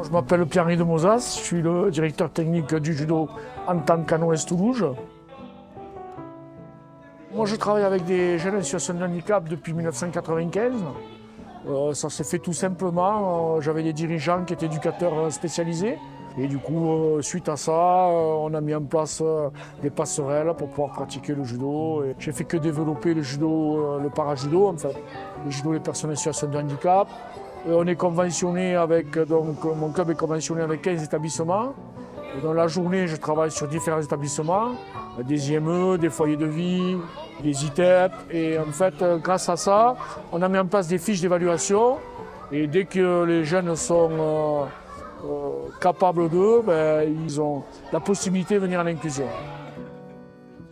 Je m'appelle Pierre-Henri de Mozas, je suis le directeur technique du judo en tant qu'Est Toulouse. Moi, je travaille avec des jeunes en situation de handicap depuis 1995. Ça s'est fait tout simplement. J'avais des dirigeants qui étaient éducateurs spécialisés. Et du coup, suite à ça, on a mis en place des passerelles pour pouvoir pratiquer le judo. J'ai fait que développer le judo, le para-judo, en fait, le judo des personnes en situation de handicap. On est conventionné avec, donc mon club est conventionné avec 15 établissements. Et dans la journée, je travaille sur différents établissements, des IME, des foyers de vie, des ITEP. Et en fait, grâce à ça, on a mis en place des fiches d'évaluation. Et dès que les jeunes sont capables d'eux, ils ont la possibilité de venir à l'inclusion.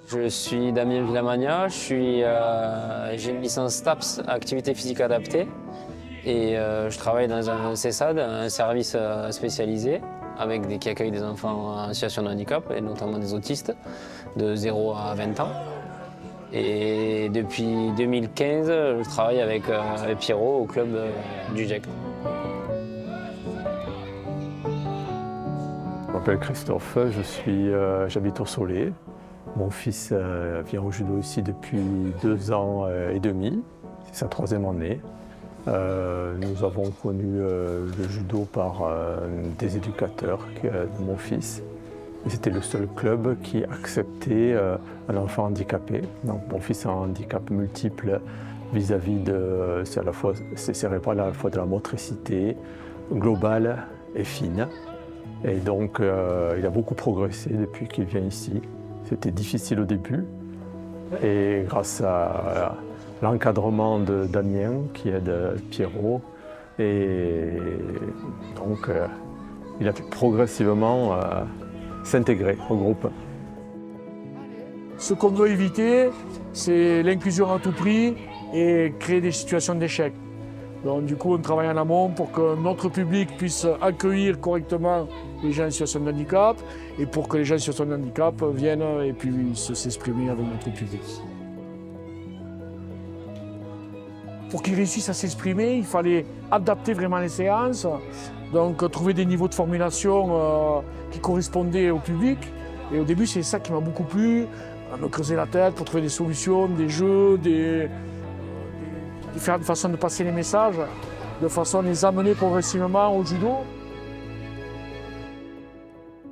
Je suis Damien Villamagna, j'ai une licence STAPS, activité physique adaptée. Et je travaille dans un CESAD, un service spécialisé qui accueille des enfants en situation de handicap, et notamment des autistes, de 0 à 20 ans. Et depuis 2015, je travaille avec Pierrot au club du GEC. Je m'appelle Christophe, j'habite au Soleil. Mon fils vient au judo ici depuis 2 ans et demi, c'est sa 3e année. Nous avons connu le judo par des éducateurs de mon fils. C'était le seul club qui acceptait un enfant handicapé. Donc, mon fils a un handicap multiple vis-à-vis de... C'est cérébral à la fois de la motricité globale et fine. Et donc, il a beaucoup progressé depuis qu'il vient ici. C'était difficile au début. Et grâce à l'encadrement de Damien, qui aide Pierrot, et donc il a pu progressivement s'intégrer au groupe. Ce qu'on veut éviter, c'est l'inclusion à tout prix et créer des situations d'échec. Donc du coup, on travaille en amont pour que notre public puisse accueillir correctement les gens en situation de handicap et pour que les gens en situation de handicap viennent et puissent s'exprimer avec notre public. Pour qu'ils réussissent à s'exprimer, il fallait adapter vraiment les séances, donc trouver des niveaux de formulation qui correspondaient au public. Et au début, c'est ça qui m'a beaucoup plu, me creuser la tête pour trouver des solutions, des jeux, différentes façons de passer les messages, de façon à les amener progressivement au judo.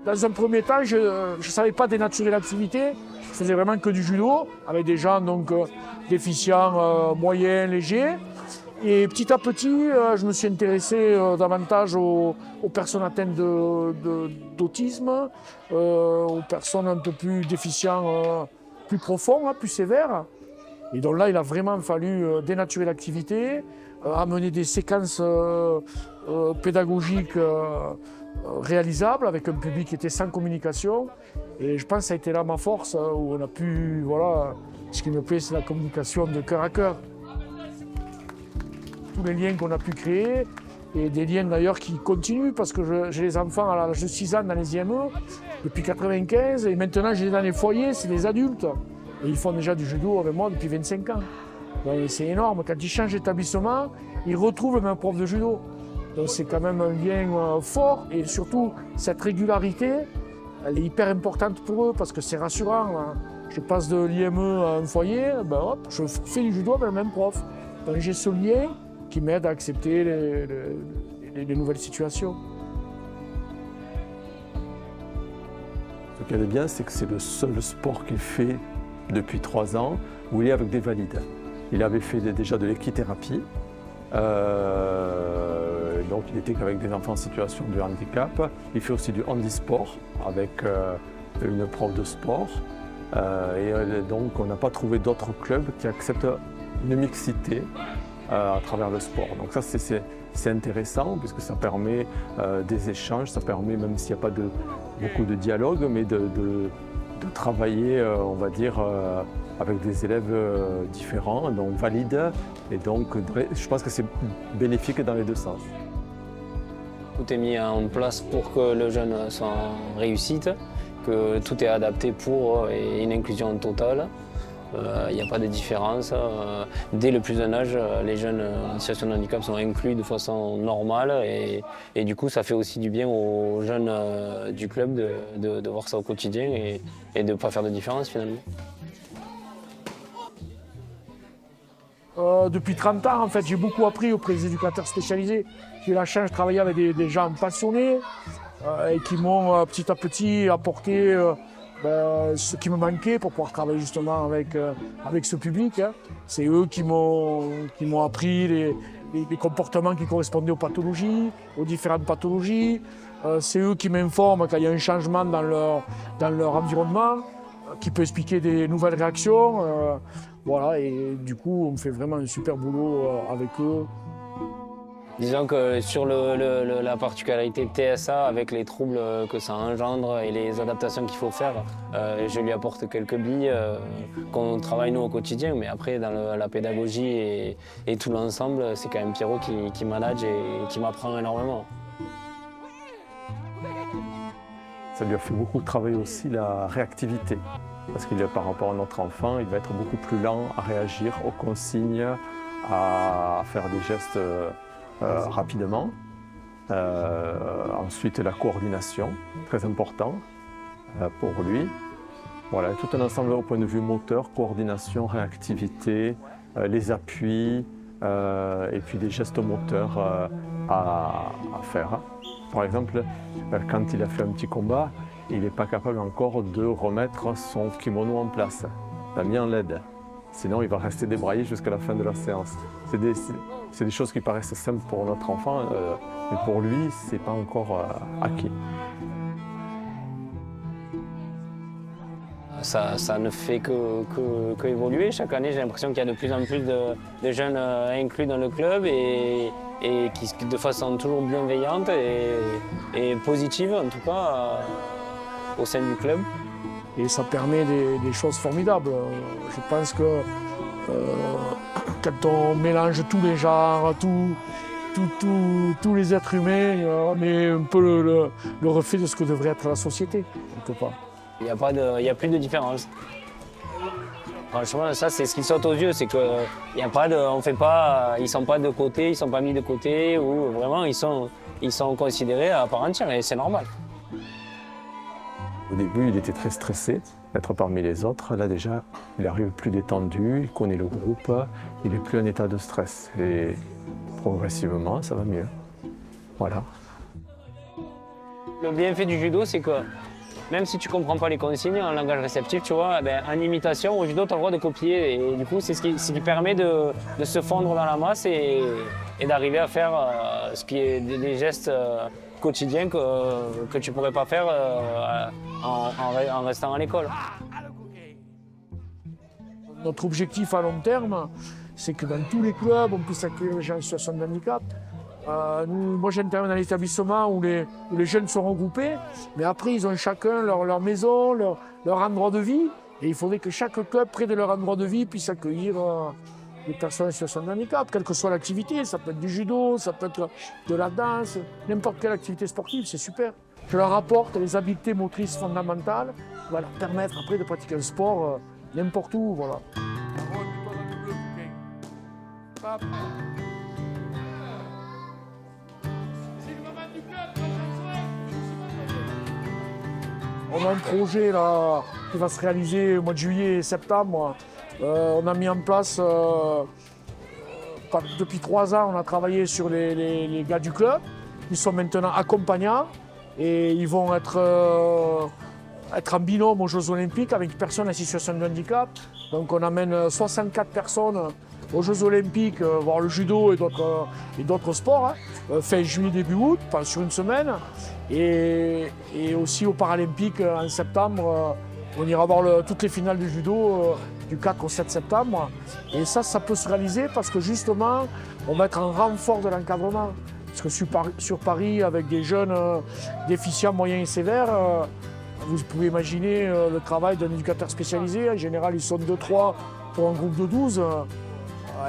Dans un premier temps, je ne savais pas dénaturer l'activité, je faisais vraiment que du judo, avec des gens donc, déficients, moyens, légers. Et petit à petit, je me suis intéressé davantage aux personnes atteintes d'autisme, aux personnes un peu plus déficientes, plus profondes, plus sévères. Et donc là, il a vraiment fallu dénaturer l'activité, amener des séquences pédagogiques réalisables avec un public qui était sans communication. Et je pense que ça a été là ma force, où on a pu, voilà, ce qui me plaît, c'est la communication de cœur à cœur. Tous les liens qu'on a pu créer, et des liens d'ailleurs qui continuent, parce que j'ai les enfants à l'âge de 6 ans dans les IME, depuis 1995, et maintenant j'ai dans les foyers, c'est des adultes. Et ils font déjà du judo avec moi depuis 25 ans. C'est énorme, quand ils changent d'établissement, ils retrouvent le même prof de judo. Donc c'est quand même un lien fort, et surtout cette régularité, elle est hyper importante pour eux, parce que c'est rassurant. Hein. Je passe de l'IME à un foyer, ben hop, je fais du judo avec le même prof. Donc j'ai ce lien qui m'aide à accepter les nouvelles situations. Ce qui est bien, c'est que c'est le seul sport qu'il fait depuis 3 ans où il est avec des valides. Il avait fait déjà de l'équithérapie, donc il était avec des enfants en situation de handicap. Il fait aussi du handisport avec une prof de sport. Et donc on n'a pas trouvé d'autres clubs qui acceptent une mixité à travers le sport. Donc ça c'est intéressant puisque ça permet des échanges, ça permet, même s'il n'y a pas beaucoup de dialogue, mais de travailler, on va dire, avec des élèves différents, donc valides. Et donc je pense que c'est bénéfique dans les 2 sens. Tout est mis en place pour que le jeune soit en réussite, que tout est adapté pour une inclusion totale. Il n'y a pas de différence. Dès le plus jeune âge, les jeunes en situation de handicap sont inclus de façon normale et du coup ça fait aussi du bien aux jeunes du club de voir ça au quotidien et de ne pas faire de différence finalement. Depuis 30 ans, en fait, j'ai beaucoup appris auprès des éducateurs spécialisés. J'ai eu la chance de travailler avec des gens passionnés et qui m'ont petit à petit apporté ce qui me manquait pour pouvoir travailler justement avec ce public. Hein. C'est eux qui m'ont appris les comportements qui correspondaient aux pathologies, aux différentes pathologies. C'est eux qui m'informent quand il y a un changement dans leur environnement, qui peut expliquer des nouvelles réactions. Voilà, et du coup, on fait vraiment un super boulot avec eux. Disons que sur la particularité de TSA, avec les troubles que ça engendre et les adaptations qu'il faut faire, je lui apporte quelques billes qu'on travaille nous au quotidien, mais après dans la pédagogie et tout l'ensemble, c'est quand même Pierrot qui manage et qui m'apprend énormément. Ça lui a fait beaucoup travailler aussi la réactivité, parce qu'il par rapport à notre enfant, il va être beaucoup plus lent à réagir aux consignes, à faire des gestes rapidement. Ensuite, la coordination, très important pour lui. Voilà, tout un ensemble au point de vue moteur, coordination, réactivité, les appuis et puis des gestes moteurs à faire. Par exemple, quand il a fait un petit combat, il n'est pas capable encore de remettre son kimono en place. Il l'a mis en LED. Sinon, il va rester débraillé jusqu'à la fin de la séance. C'est des choses qui paraissent simples pour notre enfant, mais pour lui, ce n'est pas encore acquis. Ça ne fait que évoluer. Chaque année, j'ai l'impression qu'il y a de plus en plus de jeunes inclus dans le club et qui, de façon toujours bienveillante et positive, en tout cas, au sein du club. Et ça permet des choses formidables. Je pense que quand on mélange tous les genres, tous les êtres humains, on est un peu le reflet de ce que devrait être la société, quelque part. Il n'y a plus de différence. Franchement, ça c'est ce qui saute aux yeux, c'est qu'ils ne sont pas de côté, ils ne sont pas mis de côté, ou vraiment ils sont considérés à part entière et c'est normal. Au début, il était très stressé d'être parmi les autres. Là déjà, il arrive plus détendu, il connaît le groupe, il n'est plus en état de stress. Et progressivement, ça va mieux. Voilà. Le bienfait du judo, c'est que même si tu ne comprends pas les consignes en langage réceptif, tu vois, en imitation, au judo, tu as le droit de copier. Et du coup, c'est ce qui permet de se fondre dans la masse et d'arriver à faire ce qui est des gestes quotidiens que tu ne pourrais pas faire en restant à l'école. Notre objectif à long terme, c'est que dans tous les clubs, on puisse accueillir les gens en situation de handicap. Moi, j'interviens dans l'établissement où les jeunes sont regroupés, mais après, ils ont chacun leur maison, leur endroit de vie. Et il faudrait que chaque club, près de leur endroit de vie, puisse accueillir les personnes en situation de handicap, quelle que soit l'activité. Ça peut être du judo, ça peut être de la danse, n'importe quelle activité sportive, c'est super. Je leur apporte les habiletés motrices fondamentales qui vont leur permettre après de pratiquer un sport n'importe où. Voilà. On a un projet là, qui va se réaliser au mois de juillet et septembre. On a mis en place, depuis 3 ans, on a travaillé sur les gars du club. Ils sont maintenant accompagnants et ils vont être en binôme aux Jeux Olympiques avec des personnes en situation de handicap. Donc on amène 64 personnes aux Jeux Olympiques, voir le judo et d'autres sports, fin juillet, début août, sur une semaine. Et aussi aux Paralympiques en septembre, on ira voir toutes les finales du judo du 4 au 7 septembre. Et ça peut se réaliser parce que justement, on va être en renfort de l'encadrement. Parce que sur Paris, avec des jeunes déficients moyens et sévères, vous pouvez imaginer le travail d'un éducateur spécialisé. En général, ils sont 2-3 pour un groupe de 12.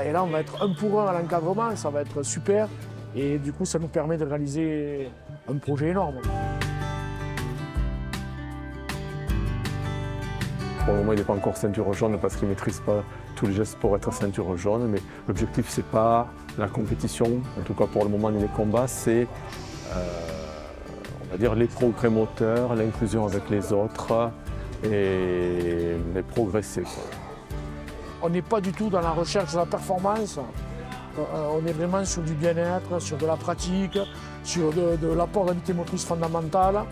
Et là, on va être 1 pour 1 à l'encadrement, ça va être super. Et du coup, ça nous permet de réaliser un projet énorme. Pour le moment, il n'est pas encore ceinture jaune parce qu'il ne maîtrise pas tous les gestes pour être ceinture jaune. Mais l'objectif, ce n'est pas la compétition, en tout cas pour le moment, ni les combats, c'est on va dire les progrès moteurs, l'inclusion avec les autres et progresser, quoi. On n'est pas du tout dans la recherche de la performance. On est vraiment sur du bien-être, sur de la pratique, sur de l'apport d'habiletés motrices fondamentales,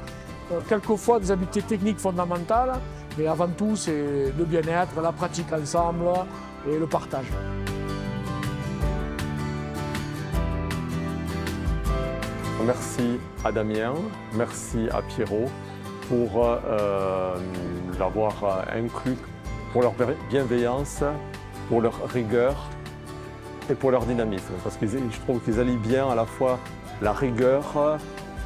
quelquefois des habiletés techniques fondamentales, mais avant tout, c'est le bien-être, la pratique ensemble et le partage. Merci à Damien, merci à Pierrot pour l'avoir inclus, pour leur bienveillance, pour leur rigueur et pour leur dynamisme. Parce que je trouve qu'ils allient bien à la fois la rigueur,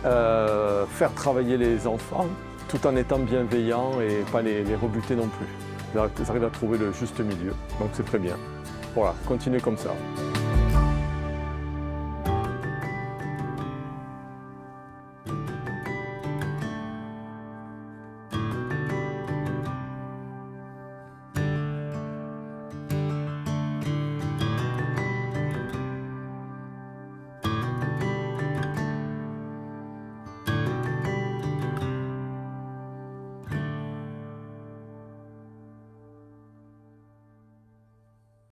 faire travailler les enfants, tout en étant bienveillants et pas les rebuter non plus. Ils arrivent à trouver le juste milieu, donc c'est très bien. Voilà, continuez comme ça.